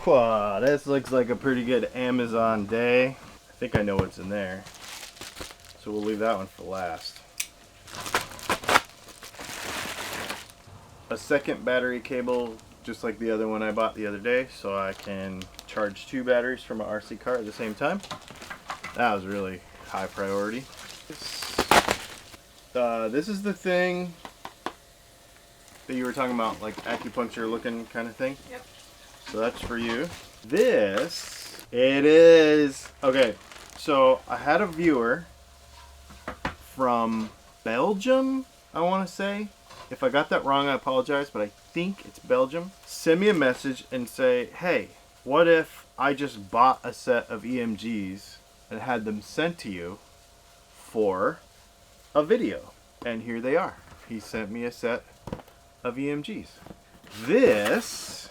This looks like a pretty good Amazon day. I think I know what's in there, so we'll leave that one for last. A second battery cable, just like the other one I bought the other day, so I can charge 2 batteries from my RC car at the same time. That was really high priority. This is the thing that you were talking about, like acupuncture looking kind of thing. Yep. So that's for you. This, it is, okay, so I had a viewer from Belgium, I want to say. If I got that wrong, I apologize, but I think it's Belgium. Send me a message and say, hey, what if I just bought a set of EMGs and had them sent to you for a video? And here they are. He sent me a set of EMGs. This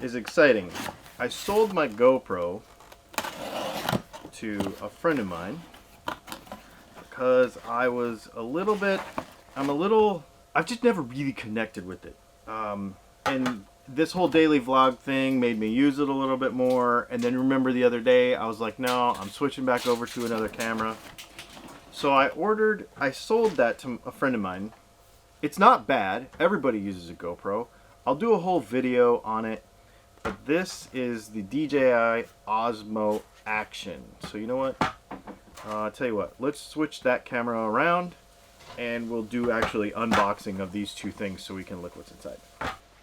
is exciting. I sold my GoPro to a friend of mine because I was I've just never really connected with it. And this whole daily vlog thing made me use it a little bit more. And then remember the other day, I was like, no, I'm switching back over to another camera. So I sold that to a friend of mine. It's not bad. Everybody uses a GoPro. I'll do a whole video on it. But this is the DJI Osmo Action. So you know what? I'll tell you what. Let's switch that camera around. And we'll do actually unboxing of these two things so we can look what's inside.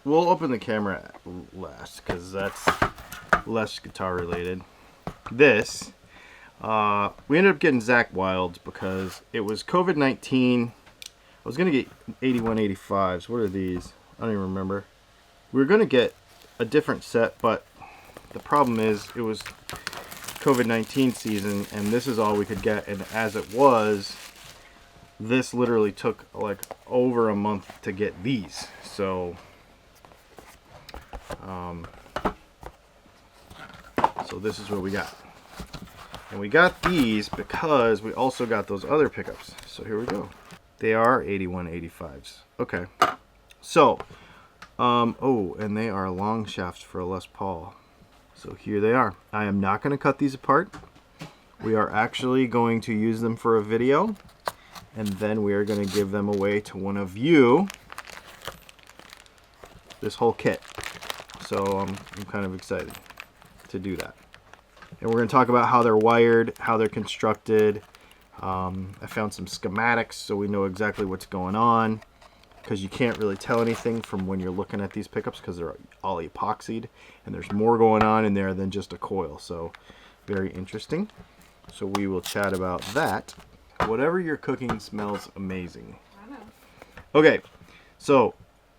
We'll open the camera last because that's less guitar related. This, we ended up getting zakk wildes because it was COVID-19. I was going to get 8185s. What are these? I don't even remember. We were going to get a different set, but the problem is it was COVID-19 season and this is all we could get. And as it was, this literally took like over a month to get these. So this is what we got. And we got these because we also got those other pickups. So here we go. They are 8185s. Okay. So, oh, and they are long shafts for a Les Paul. So here they are. I am not going to cut these apart. We are actually going to use them for a video. And then we are going to give them away to one of you. This whole kit. So I'm kind of excited to do that. And we're going to talk about how they're wired, how they're constructed. I found some schematics so we know exactly what's going on. Because you can't really tell anything from when you're looking at these pickups because they're all epoxied. And there's more going on in there than just a coil. So very interesting. So we will chat about that. Whatever you're cooking smells amazing. I know. Okay, so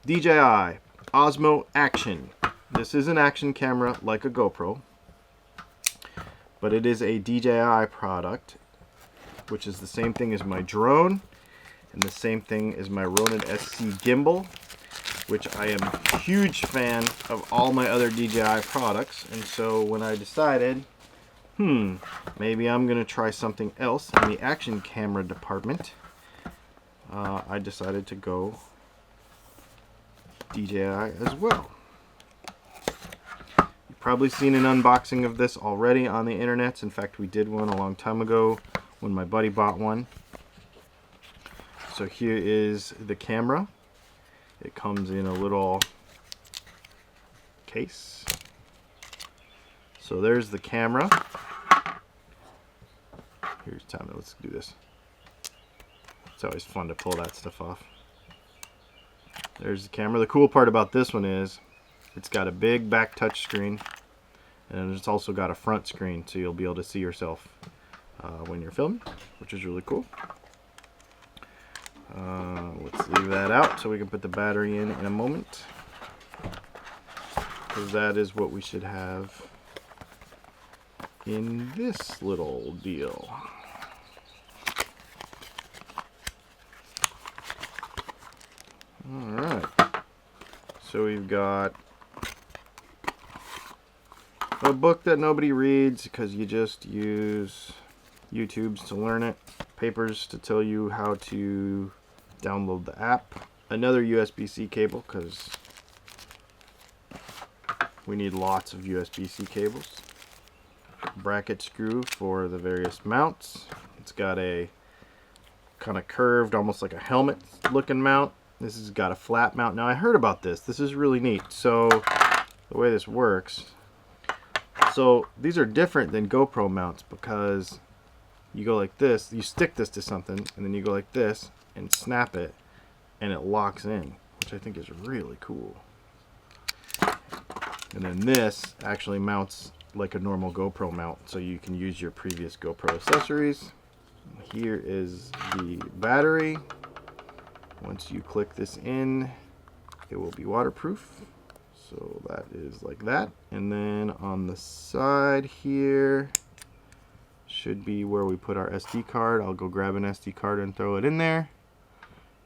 DJI Osmo Action. This is an action camera like a GoPro, but it is a DJI product, which is the same thing as my drone and the same thing as my Ronin SC gimbal, which I am a huge fan of all my other DJI products. And so when I decided, maybe I'm going to try something else in the action camera department, I decided to go DJI as well. You've probably seen an unboxing of this already on the internet. In fact, we did one a long time ago when my buddy bought one. So here is the camera. It comes in a little case. So there's the camera. Here's time. Let's do this. It's always fun to pull that stuff off. There's the camera. The cool part about this one is it's got a big back touch screen, and it's also got a front screen, so you'll be able to see yourself when you're filming, which is really cool. Let's leave that out so we can put the battery in a moment, because that is what we should have in this little deal. Alright, so we've got a book that nobody reads because you just use YouTubes to learn it, papers to tell you how to download the app, another USB-C cable because we need lots of USB-C cables. Bracket screw for the various mounts. It's got a kind of curved, almost like a helmet looking mount. This has got a flat mount. Now I heard about this. This is really neat. So the way this works, so these are different than GoPro mounts because you go like this, you stick this to something, and then you go like this and snap it, and it locks in, which I think is really cool. And then this actually mounts like a normal GoPro mount, so you can use your previous GoPro accessories. Here is the battery. Once you click this in, it will be waterproof. So that is like that. And then on the side here should be where we put our SD card. I'll go grab an SD card and throw it in there.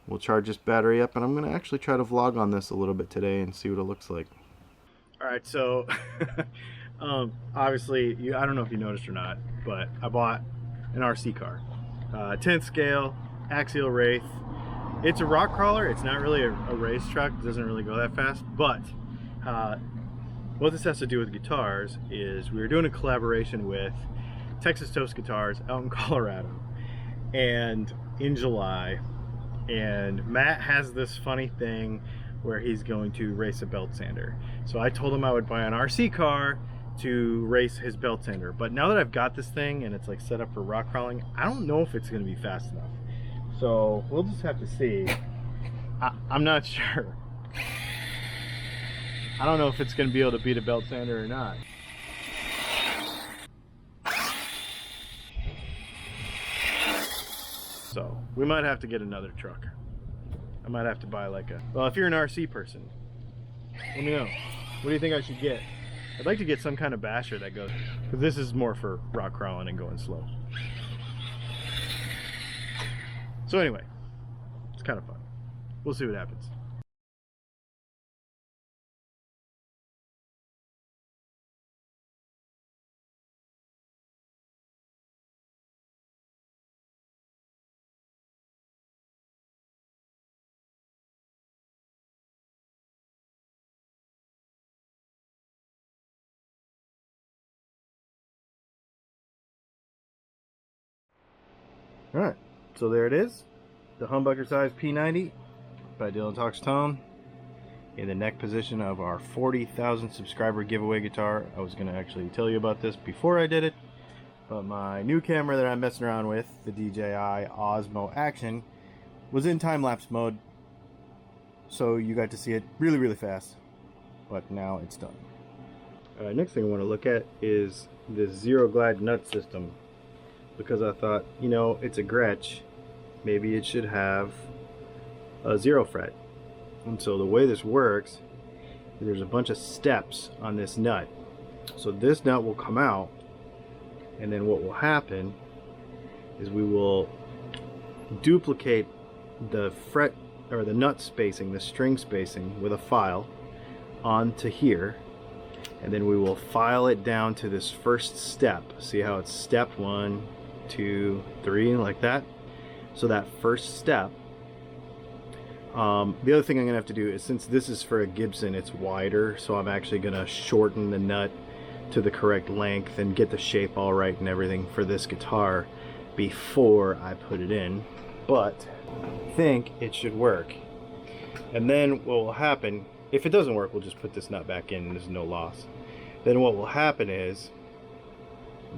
We'll charge this battery up, and I'm gonna actually try to vlog on this a little bit today and see what it looks like. All right, so obviously, I don't know if you noticed or not, but I bought an RC car, 10th scale, axial wraith. It's a rock crawler. It's not really a race truck. It doesn't really go that fast, but what this has to do with guitars is we were doing a collaboration with Texas Toast Guitars out in Colorado, and in July, and Matt has this funny thing where he's going to race a belt sander. So I told him I would buy an RC car to race his belt sander. But now that I've got this thing and it's like set up for rock crawling, I don't know if it's gonna be fast enough. So we'll just have to see. I'm not sure. I don't know if it's gonna be able to beat a belt sander or not. So we might have to get another truck. I might have to buy like a, well, if you're an RC person, let me know. What do you think I should get? I'd like to get some kind of basher that goes, because this is more for rock crawling and going slow. So anyway, it's kind of fun. We'll see what happens. Alright, so there it is. The humbucker size P90 by Dylan Talks Tone in the neck position of our 40,000 subscriber giveaway guitar. I was going to actually tell you about this before I did it, but my new camera that I'm messing around with, the DJI Osmo Action, was in time-lapse mode, so you got to see it really, really fast, but now it's done. Next thing I want to look at is this Zero Glide nut system, because I thought, you know, it's a Gretsch, maybe it should have a 0 fret. And so the way this works, there's a bunch of steps on this nut. So this nut will come out, and then what will happen is we will duplicate the fret or the nut spacing, the string spacing, with a file onto here, and then we will file it down to this first step. See how it's step 1, 2, 3, like that. So that first step, the other thing I'm gonna have to do is, since this is for a Gibson, it's wider, so I'm actually gonna shorten the nut to the correct length and get the shape all right and everything for this guitar before I put it in. But I think it should work. And then what will happen, if it doesn't work, we'll just put this nut back in and there's no loss. Then what will happen is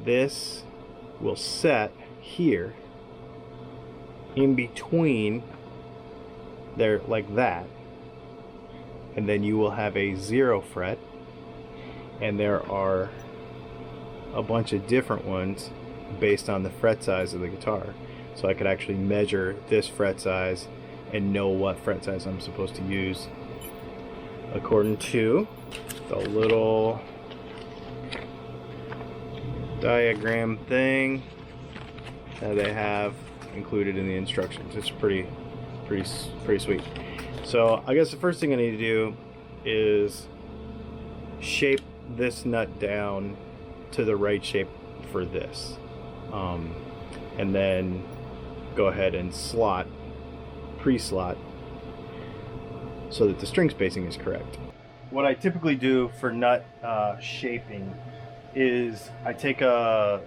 this will set here in between there, like that, and then you will have a 0 fret, and there are a bunch of different ones based on the fret size of the guitar. So I could actually measure this fret size and know what fret size I'm supposed to use according to the little diagram thing that they have included in the instructions. It's pretty sweet. So I guess the first thing I need to do is shape this nut down to the right shape for this, and then go ahead and pre-slot so that the string spacing is correct. what I typically do for nut shaping is I take a,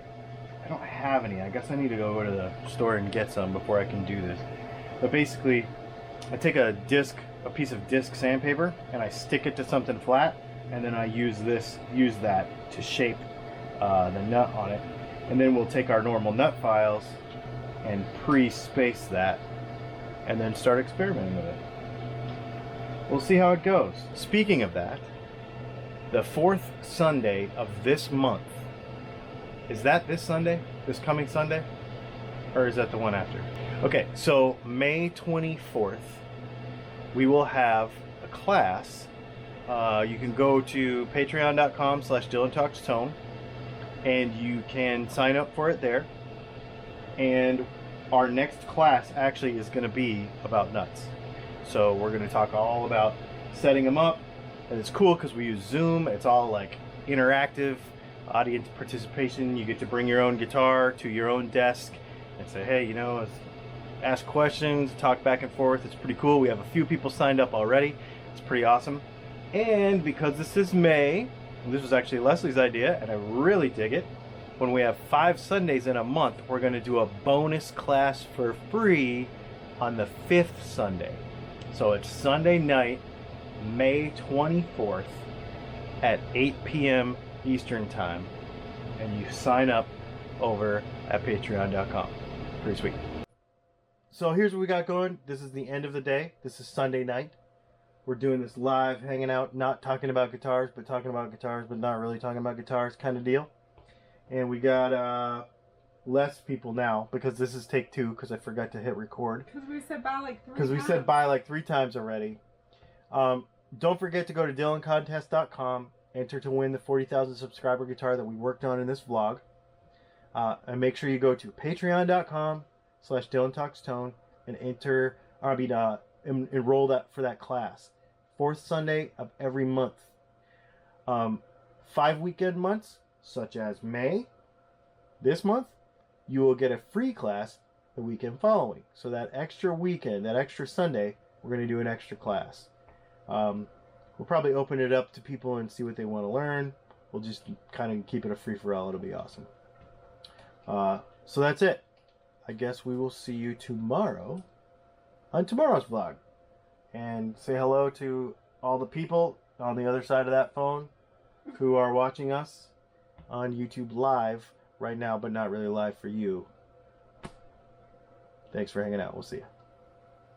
I don't have any, I guess I need to go to the store and get some before I can do this. But basically, I take a piece of disc sandpaper, and I stick it to something flat, and then I use that to shape the nut on it. And then we'll take our normal nut files and pre-space that, and then start experimenting with it. We'll see how it goes. Speaking of that, the fourth Sunday of this month, is that this Sunday? This coming Sunday? Or is that the one after? Okay, so May 24th, we will have a class. You can go to patreon.com/DylanTalksTone, and you can sign up for it there. And our next class actually is going to be about nuts. So we're going to talk all about setting them up, and it's cool because we use Zoom. It's all like interactive, audience participation. You get to bring your own guitar to your own desk and say, hey, you know, ask questions, talk back and forth. It's pretty cool. We have a few people signed up already. It's pretty awesome. And because this is May, and this was actually Leslie's idea, and I really dig it, when we have 5 Sundays in a month, we're going to do a bonus class for free on the 5th Sunday. So it's Sunday night, May 24th at 8 p.m. Eastern Time. And you sign up over at patreon.com. Pretty sweet. So here's what we got going. This is the end of the day. This is Sunday night. We're doing this live, hanging out, not talking about guitars, but talking about guitars, but not really talking about guitars kind of deal. And we got less people now because this is take 2 because I forgot to hit record. Because we said bye like 3 times. Because we said bye like 3 times already. Don't forget to go to DylanContest.com, enter to win the 40,000 subscriber guitar that we worked on in this vlog. And make sure you go to patreon.com/DylanTalksTone and enroll for that class. 4th Sunday of every month. 5 weekend months, such as May, this month, you will get a free class the weekend following. So that extra weekend, that extra Sunday, we're going to do an extra class. We'll probably open it up to people and see what they want to learn. We'll just kind of keep it a free-for-all. It'll be awesome. So that's it. I guess we will see you tomorrow on tomorrow's vlog. And say hello to all the people on the other side of that phone who are watching us on YouTube live right now, but not really live for you. Thanks for hanging out. We'll see you.